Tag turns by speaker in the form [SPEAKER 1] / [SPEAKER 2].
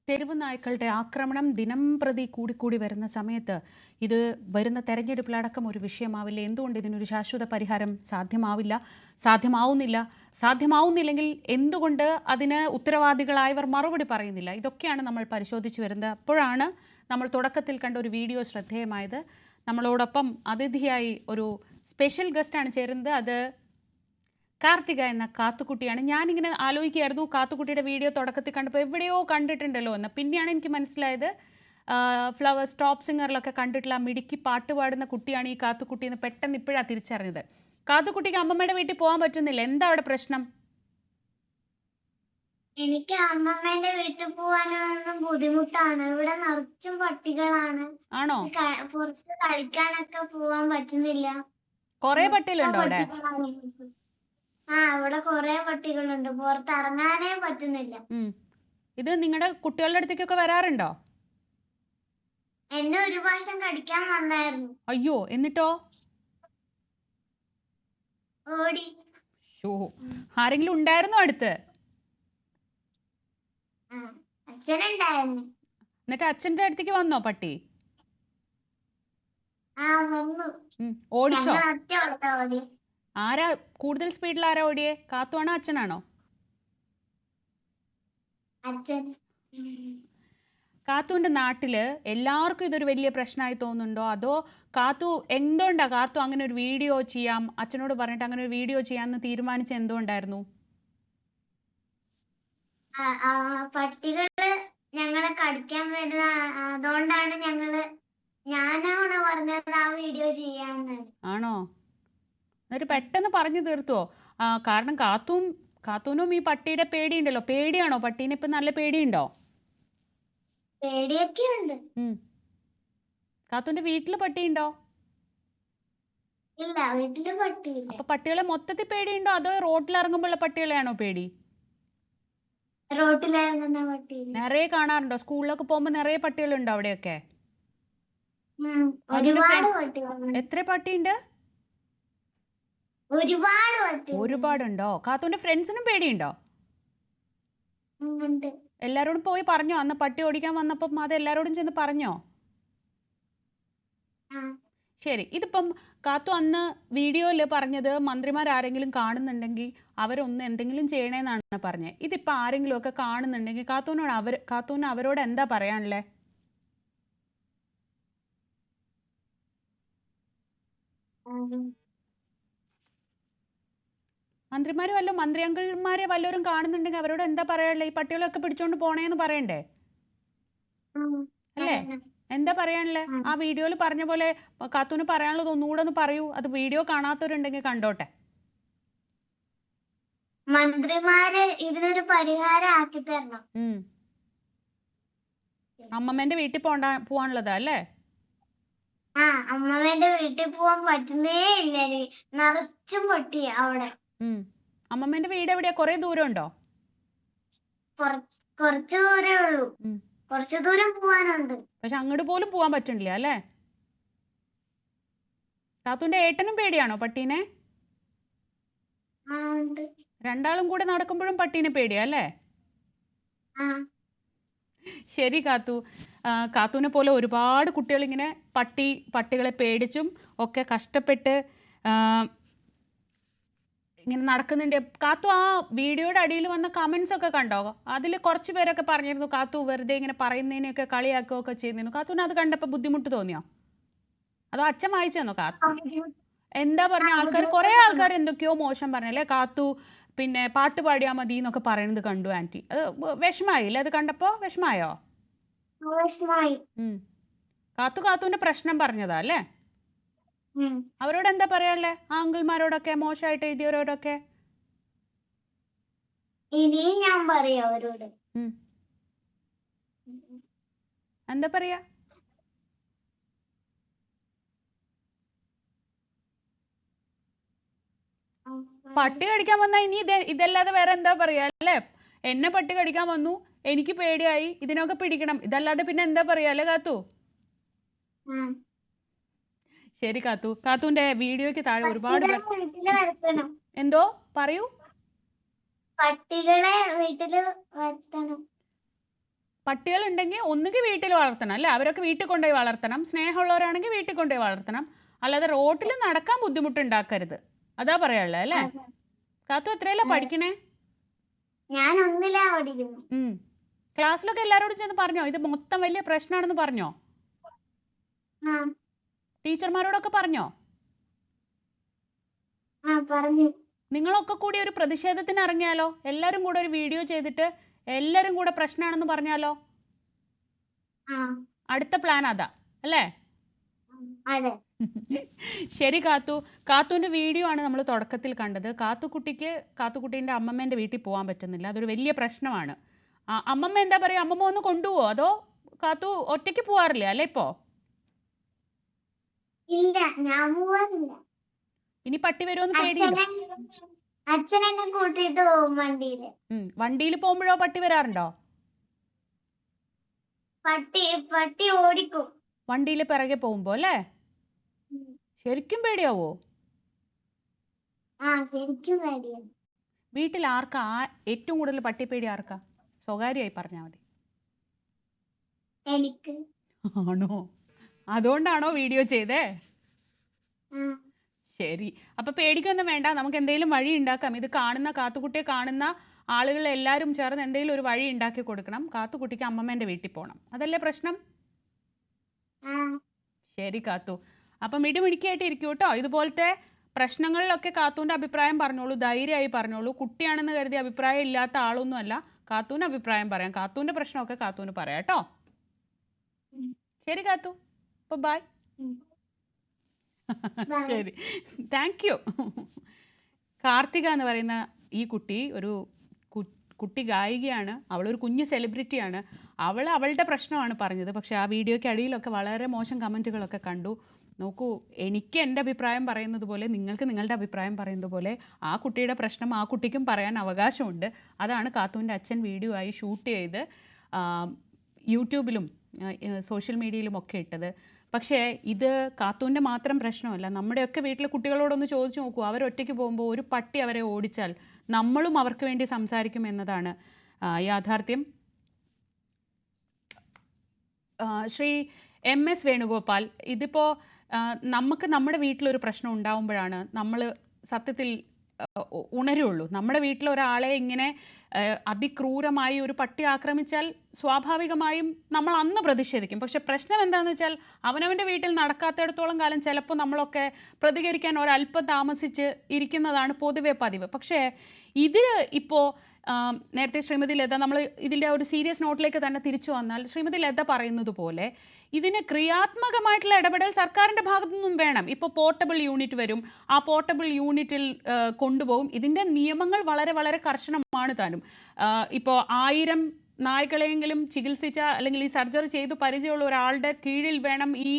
[SPEAKER 1] തെരുവ് നായ്ക്കളുടെ ആക്രമണം ദിനംപ്രതി കൂടിക്കൂടി വരുന്ന സമയത്ത് ഇത് വരുന്ന തെരഞ്ഞെടുപ്പിലടക്കം ഒരു വിഷയമാവില്ല. എന്തുകൊണ്ട് ഇതിനൊരു ശാശ്വത പരിഹാരം സാധ്യമാവുന്നില്ലെങ്കിൽ എന്തുകൊണ്ട് അതിന് ഉത്തരവാദികളായവർ മറുപടി പറയുന്നില്ല? ഇതൊക്കെയാണ് നമ്മൾ പരിശോധിച്ചു വരുന്നത്. അപ്പോഴാണ് നമ്മൾ തുടക്കത്തിൽ കണ്ട ഒരു വീഡിയോ ശ്രദ്ധേയമായത്. നമ്മളോടൊപ്പം അതിഥിയായി ഒരു സ്പെഷ്യൽ ഗസ്റ്റാണ് ചേരുന്നത്. അത് കാർത്തിക എന്ന കാത്തുക്കുട്ടിയാണ്. ഞാനിങ്ങനെ ആലോചിക്കുകയായിരുന്നു, കാത്തുക്കുട്ടിയുടെ വീഡിയോ തുടക്കത്തിൽ കണ്ടപ്പോൾ എവിടെയോ കണ്ടിട്ടുണ്ടല്ലോ എന്ന്. പിന്നെയാണ് എനിക്ക് മനസ്സിലായത് ഫ്ലവേഴ്സ് ടോപ്പ് സിംഗറിലൊക്കെ കണ്ടിട്ടുള്ള മിടുക്കി പാട്ട് പാടുന്ന കുട്ടിയാണ് ഈ കാത്തുക്കുട്ടി എന്ന് പെട്ടെന്ന് ഇപ്പോഴാണ് തിരിച്ചറിഞ്ഞത്. കാത്തുക്കുട്ടിക്ക് അമ്മമ്മയുടെ വീട്ടിൽ പോകാൻ പറ്റുന്നില്ല, എന്താ അവിടെ പ്രശ്നം?
[SPEAKER 2] എനിക്ക് അമ്മമ്മേന്റെ വീട്ടിൽ പോകാനൊന്നും ബുദ്ധിമുട്ടാണ്. ഇവിടെ നിറച്ചും പട്ടികളാണ്.
[SPEAKER 1] ആണോ?
[SPEAKER 2] പുറത്ത് കളിക്കാനൊക്കെ പോവാൻ പറ്റുന്നില്ല.
[SPEAKER 1] കൊറേ പട്ടികളുണ്ടോ അവിടെ?
[SPEAKER 2] ഇവിടെ കൊറേ പട്ടികളുണ്ട്. പുറത്തിറങ്ങാനേ പറ്റുന്നില്ല.
[SPEAKER 1] ഇത് നിങ്ങളുടെ കുട്ടികളുടെ അടുത്തേക്കൊക്കെ വരാറുണ്ടോ?
[SPEAKER 2] എന്നെ ഒരു പ്രാവശ്യം കടിക്കാൻ വന്നായിരുന്നു.
[SPEAKER 1] അയ്യോ, എന്നിട്ടോ?
[SPEAKER 2] ഓടി.
[SPEAKER 1] ആരെങ്കിലും ഉണ്ടായിരുന്നോ അടുത്ത്?
[SPEAKER 2] അച്ഛനുണ്ടായിരുന്നു.
[SPEAKER 1] എന്നിട്ട് അച്ഛന്റെ അടുത്തേക്ക് വന്നോ പട്ടി?
[SPEAKER 2] വന്നു.
[SPEAKER 1] ഓടിച്ചോ?
[SPEAKER 2] ഓടി.
[SPEAKER 1] ആരാ കൂടുതൽ സ്പീഡിൽ ആരാ ഓടിയേ? കാത്തുവാണോ അച്ഛനാണോ?
[SPEAKER 2] അച്ഛൻ.
[SPEAKER 1] കാത്തുവിന്റെ നാട്ടില് എല്ലാവർക്കും ഇതൊരു വലിയ പ്രശ്നമായി തോന്നുന്നുണ്ടോ? അതോ കാത്തു എന്തുകൊണ്ടാ കാത്തു അങ്ങനെ ഒരു വീഡിയോ ചെയ്യാം, അച്ഛനോട് പറഞ്ഞിട്ട് അങ്ങനെ ഒരു വീഡിയോ ചെയ്യാമെന്ന് തീരുമാനിച്ച എന്തുകൊണ്ടായിരുന്നു?
[SPEAKER 2] പട്ടികള് ഞങ്ങളെ കടിക്കാൻ വരുന്ന, അതുകൊണ്ടാണ് ഞാനാണ് പറഞ്ഞത് ആ വീഡിയോ ചെയ്യാന്ന്.
[SPEAKER 1] ആണോ? എന്നിട്ട് പെട്ടെന്ന് പറഞ്ഞു തീർത്തുവോ? കാരണം കാത്തൂനും ഈ പട്ടിയുടെ പേടിയുണ്ടല്ലോ. പേടിയാണോ പട്ടീനെ? ഇപ്പൊ നല്ല പേടിയുണ്ടോ?
[SPEAKER 2] പേടിയൊക്കെ ഉണ്ട്.
[SPEAKER 1] കാത്തൂന്റെ വീട്ടില് പട്ടിയുണ്ടോ?
[SPEAKER 2] ഇല്ല, വീട്ടില് പട്ടിയില്ല.
[SPEAKER 1] അപ്പൊ പട്ടികളെ മൊത്തത്തിൽ പേടിയുണ്ടോ അതോ റോട്ടിൽ ഇറങ്ങുമ്പോഴുള്ള പട്ടികളെയാണോ പേടി?
[SPEAKER 2] റോട്ടിലിറങ്ങുന്ന പട്ടി
[SPEAKER 1] നിറയെ കാണാറുണ്ടോ? സ്കൂളിലൊക്കെ പോകുമ്പോ നിറയെ പട്ടികളുണ്ടോ അവിടെയൊക്കെ? എത്ര പട്ടിയുണ്ട്? ഒരുപാടുണ്ടോ? കാത്തൂന്റെ ഫ്രണ്ട്സിനും പേടിയുണ്ടോ? എല്ലാരോടും പോയി പറഞ്ഞോ? അന്ന് പട്ടി ഓടിക്കാൻ വന്നപ്പം അത് എല്ലാരോടും ചെന്ന് പറഞ്ഞോ? ശരി. ഇതിപ്പം കാത്തു അന്ന് വീഡിയോയിൽ പറഞ്ഞത് മന്ത്രിമാരാരെങ്കിലും കാണുന്നുണ്ടെങ്കിൽ അവരൊന്ന് എന്തെങ്കിലും ചെയ്യണേന്നാണ് പറഞ്ഞത്. ഇതിപ്പോൾ ആരെങ്കിലും ഒക്കെ കാണുന്നുണ്ടെങ്കിൽ കാത്തൂന് അവരോട് എന്താ പറയാനുള്ളേ? മന്ത്രി അങ്കിൾമാരെ വല്ലവരും കാണുന്നുണ്ടെങ്കിൽ അവരോട് എന്താ പറയാനുള്ളേ? ഈ പട്ടികളൊക്കെ പിടിച്ചോണ്ട് പോണേന്ന് പറയണ്ടേ? അല്ലേ? എന്താ പറയാനുള്ളേ? ആ വീഡിയോയിൽ പറഞ്ഞ പോലെ കാത്തൂന് പറയാനുള്ളത് ഒന്നുകൂടെ ഒന്ന് പറയൂ. അത് വീഡിയോ കാണാത്തവരുണ്ടെങ്കിൽ കണ്ടോട്ടെ.
[SPEAKER 2] മന്ത്രിമാര് ഇതിനൊരു പരിഹാരം ആക്കി തരണം.
[SPEAKER 1] അമ്മമ്മേന്റെ വീട്ടിൽ പോവാനുള്ളതാ അല്ലേ?
[SPEAKER 2] അമ്മമ്മേന്റെ വീട്ടിൽ പോവാൻ പറ്റുന്നേ ഇല്ല. നിറച്ചും പട്ടിയാ അവിടെ.
[SPEAKER 1] അമ്മമ്മേന്റെ വീട് എവിടെയാ? കൊറേ ദൂരം ഉണ്ടോ?
[SPEAKER 2] കുറച്ചു ദൂരേ ഉള്ളൂ. കുറച്ചു ദൂരം പോവാനുണ്ട്.
[SPEAKER 1] പക്ഷെ അങ്ങോട്ട് പോലും പോവാൻ പറ്റണില്ല അല്ലേ? കാത്തൂന്റെ ഏട്ടനും പേടിയാണോ പട്ടീനെ? രണ്ടാളും കൂടെ നടക്കുമ്പോഴും പട്ടീനെ പേടിയാ അല്ലേ? ശരി കാത്തു. കാത്തൂനെ പോലെ ഒരുപാട് കുട്ടികൾ ഇങ്ങനെ പട്ടികളെ പേടിച്ചും ഒക്കെ കഷ്ടപ്പെട്ട് ഇങ്ങനെ നടക്കുന്നുണ്ട്. കാത്തു ആ വീഡിയോയുടെ അടിയിൽ വന്ന കമന്റ്സ് ഒക്കെ കണ്ടോ? അതിൽ കുറച്ച് പേരൊക്കെ പറഞ്ഞിരുന്നു കാത്തു വെറുതെ ഇങ്ങനെ പറയുന്നതിനെയൊക്കെ കളിയാക്കുകയൊക്കെ ചെയ്യുന്നു. കാത്തുവിന് അത് കണ്ടപ്പോൾ ബുദ്ധിമുട്ട് തോന്നിയോ? അതോ അച്ഛൻ വായിച്ചു തന്നോ? കാത്തു എന്താ പറഞ്ഞ? കുറെ ആൾക്കാർ എന്തൊക്കെയോ മോശം പറഞ്ഞല്ലേ? കാത്തു പിന്നെ പാട്ട് പാടിയാൽ മതി എന്നൊക്കെ പറയുന്നത് കണ്ടു ആന്റി. അത് വിഷമായില്ലേ? അത് കണ്ടപ്പോ വിഷമായോ? കാത്തുവിന്റെ പ്രശ്നം പറഞ്ഞതാ അല്ലേ? അവരോട് എന്താ പറയാനുള്ളേ? ആ അങ്കിൾമാരോടൊക്കെ, മോശമായിട്ട് എഴുതിയവരോടൊക്കെ?
[SPEAKER 2] ഇനിയും ഞാൻ പറയാ അവരോട്.
[SPEAKER 1] എന്താ പറയാ? പട്ടി കടിക്കാൻ വന്നാ ഇനി ഇതല്ലാതെ വേറെ എന്താ പറയാ അല്ലേ? എന്നെ പട്ടി കടിക്കാൻ വന്നു, എനിക്ക് പേടിയായി, ഇതിനൊക്കെ പിടിക്കണം, ഇതല്ലാതെ പിന്നെ എന്താ പറയാ അല്ലേ കാത്തു? ശരി കാത്തു. കാത്തുവിന്റെ വീഡിയോക്ക് താഴെ ഒരുപാട് എന്തോ പറയൂ.
[SPEAKER 2] പട്ടികളെ വീട്ടില് വളർത്തണം.
[SPEAKER 1] പട്ടികളുണ്ടെങ്കിൽ ഒന്നുകിൽ വീട്ടിൽ വളർത്തണം അല്ലേ, അവരൊക്കെ വീട്ടിൽ കൊണ്ടുപോയി വളർത്തണം. സ്നേഹമുള്ളവരാണെങ്കിൽ വീട്ടിൽ കൊണ്ടുപോയി വളർത്തണം, അല്ലാതെ റോട്ടിൽ നടക്കാൻ ബുദ്ധിമുട്ടുണ്ടാക്കരുത്. അതാ പറയാനുള്ളത് അല്ലേ? കാത്തു എത്രയല്ല പഠിക്കണേ?
[SPEAKER 2] ഞാൻ 1-ലാ പഠിക്കുന്നു.
[SPEAKER 1] ക്ലാസ്സിലൊക്കെ എല്ലാവരോടും ചെന്ന് പറഞ്ഞോ ഇത് മൊത്തം വലിയ പ്രശ്നമാണെന്ന് പറഞ്ഞോ?
[SPEAKER 2] ആ
[SPEAKER 1] ടീച്ചർമാരോടൊക്കെ പറഞ്ഞോ?
[SPEAKER 2] പറഞ്ഞു.
[SPEAKER 1] നിങ്ങളൊക്കെ കൂടി ഒരു പ്രതിഷേധത്തിന് ഇറങ്ങിയാലോ? എല്ലാവരും കൂടെ ഒരു വീഡിയോ ചെയ്തിട്ട് എല്ലാവരും കൂടെ പ്രശ്നമാണെന്ന് പറഞ്ഞാലോ? അടുത്ത പ്ലാൻ അതാ അല്ലേ?
[SPEAKER 2] അതെ.
[SPEAKER 1] ശരി കാത്തു. കാത്തുവിൻ്റെ വീഡിയോ ആണ് നമ്മൾ തുടക്കത്തിൽ കണ്ടത്. കാത്തുക്കുട്ടീൻ്റെ അമ്മമ്മേൻ്റെ വീട്ടിൽ പോകാൻ പറ്റുന്നില്ല, അതൊരു വലിയ പ്രശ്നമാണ്. അമ്മമ്മ എന്താ പറയുക, അമ്മമ്മ ഒന്ന് കൊണ്ടുപോവോ അതോ കാത്തു ഒറ്റയ്ക്ക് പോവാറില്ല അല്ലേ ഇപ്പോ?
[SPEAKER 2] ഇല്ല, ഞാൻ പോവാറില്ല.
[SPEAKER 1] ഇനി പട്ടി വരുമോന്ന് പേടിയുണ്ടോ?
[SPEAKER 2] അച്ഛനെന്നെ കൂട്ടിയിട്ട് പോകും വണ്ടിയില്.
[SPEAKER 1] വണ്ടിയിൽ പോകുമ്പോഴോ പട്ടി വരാറുണ്ടോ?
[SPEAKER 2] പട്ടി ഓടിക്കും
[SPEAKER 1] വണ്ടിയിൽ പിറകെ പോകുമ്പോ അല്ലേ? ശരിക്കും പേടിയാവോ?
[SPEAKER 2] ശരിക്കും പേടിയാണ്.
[SPEAKER 1] വീട്ടിൽ ആർക്കാ ഏറ്റവും കൂടുതൽ പട്ടിപ്പേടി ആർക്കാ? സ്വകാര്യമായി പറഞ്ഞാൽ മതി.
[SPEAKER 2] എനിക്ക്.
[SPEAKER 1] ആണോ? അതുകൊണ്ടാണോ വീഡിയോ ചെയ്തേ? ശരി, അപ്പൊ പേടിക്കൊന്നും വേണ്ട, നമുക്ക് എന്തെങ്കിലും വഴി ഉണ്ടാക്കാം. ഇത് കാണുന്ന കാത്തുകുട്ടിയെ കാണുന്ന ആളുകൾ എല്ലാവരും ചേർന്ന് എന്തെങ്കിലും ഒരു വഴി ഉണ്ടാക്കി കൊടുക്കണം. കാത്തുകുട്ടിക്ക് അമ്മമ്മേന്റെ വീട്ടിൽ പോകണം, അതല്ലേ പ്രശ്നം? ശരി കാത്തു, അപ്പം ഇടിമിടിക്കായിട്ട് ഇരിക്കും കേട്ടോ. ഇതുപോലത്തെ പ്രശ്നങ്ങളിലൊക്കെ കാത്തൂൻ്റെ അഭിപ്രായം പറഞ്ഞോളൂ, ധൈര്യമായി പറഞ്ഞോളൂ. കുട്ടിയാണെന്ന് കരുതി അഭിപ്രായം ഇല്ലാത്ത ആളൊന്നുമല്ല. കാത്തൂന് അഭിപ്രായം പറയാം, കാത്തൂൻ്റെ പ്രശ്നമൊക്കെ കാത്തൂന് പറയാം കേട്ടോ. ശരി കാത്തു, അപ്പോൾ ബൈ. ശരി, താങ്ക് യു. കാർത്തിക എന്ന് പറയുന്ന ഈ കുട്ടി ഒരു കുട്ടി ഗായികയാണ്, അവളൊരു കുഞ്ഞ് സെലിബ്രിറ്റിയാണ്. അവളുടെ പ്രശ്നമാണ് പറഞ്ഞത്. പക്ഷേ ആ വീഡിയോയ്ക്ക് അടിയിലൊക്കെ വളരെ മോശം കമൻറ്റുകളൊക്കെ കണ്ടു. നോക്കൂ, എനിക്ക് എൻ്റെ അഭിപ്രായം പറയുന്നത് പോലെ നിങ്ങൾക്ക് നിങ്ങളുടെ അഭിപ്രായം പറയുന്നത് പോലെ ആ കുട്ടിയുടെ പ്രശ്നം ആ കുട്ടിക്കും പറയാൻ അവകാശമുണ്ട്. അതാണ് കാത്തൂൻ്റെ അച്ഛൻ വീഡിയോ ആയി ഷൂട്ട് ചെയ്ത് യൂട്യൂബിലും സോഷ്യൽ മീഡിയയിലും ഒക്കെ ഇട്ടത്. പക്ഷേ ഇത് കാത്തൂൻ്റെ മാത്രം പ്രശ്നമല്ല, നമ്മുടെയൊക്കെ വീട്ടിലെ കുട്ടികളോടൊന്ന് ചോദിച്ചു നോക്കൂ. അവരൊറ്റയ്ക്ക് പോകുമ്പോൾ ഒരു പട്ടി അവരെ ഓടിച്ചാൽ നമ്മളും അവർക്ക് വേണ്ടി സംസാരിക്കും എന്നതാണ് യാഥാർത്ഥ്യം. ശ്രീ MS വേണുഗോപാൽ, ഇതിപ്പോൾ നമുക്ക് നമ്മുടെ വീട്ടിലൊരു പ്രശ്നം ഉണ്ടാകുമ്പോഴാണ് നമ്മൾ സത്യത്തിൽ ഉണരുള്ളൂ. നമ്മുടെ വീട്ടിലൊരാളെ ഇങ്ങനെ അതിക്രൂരമായി ഒരു പട്ടി ആക്രമിച്ചാൽ സ്വാഭാവികമായും നമ്മൾ അന്ന് പ്രതിഷേധിക്കും. പക്ഷെ പ്രശ്നം എന്താണെന്ന് വെച്ചാൽ അവനവൻ്റെ വീട്ടിൽ നടക്കാത്തിടത്തോളം കാലം ചിലപ്പോൾ നമ്മളൊക്കെ പ്രതികരിക്കാൻ ഒരല്പം താമസിച്ച് ഇരിക്കുന്നതാണ് പൊതുവെ പതിവ്. പക്ഷേ ഇതിൽ ഇപ്പോൾ നേരത്തെ ശ്രീമതി ലത, നമ്മൾ ഇതിൻ്റെ ഒരു സീരിയസ് നോട്ടിലേക്ക് തന്നെ തിരിച്ചു വന്നാൽ ശ്രീമതി ലത പറയുന്നത് പോലെ ഇതിന് ക്രിയാത്മകമായിട്ടുള്ള ഇടപെടൽ സർക്കാരിൻ്റെ ഭാഗത്തു നിന്നും വേണം. ഇപ്പോൾ പോർട്ടബിൾ യൂണിറ്റ് വരും, ആ പോർട്ടബിൾ യൂണിറ്റിൽ കൊണ്ടുപോകും. ഇതിൻ്റെ നിയമങ്ങൾ വളരെ വളരെ കർശനമാണ് താനും. ഇപ്പോൾ 1000 നായ്ക്കളെങ്കിലും ചികിത്സിച്ച അല്ലെങ്കിൽ ഈ സർജറി ചെയ്തു പരിചയമുള്ള ഒരാളുടെ കീഴിൽ വേണം ഈ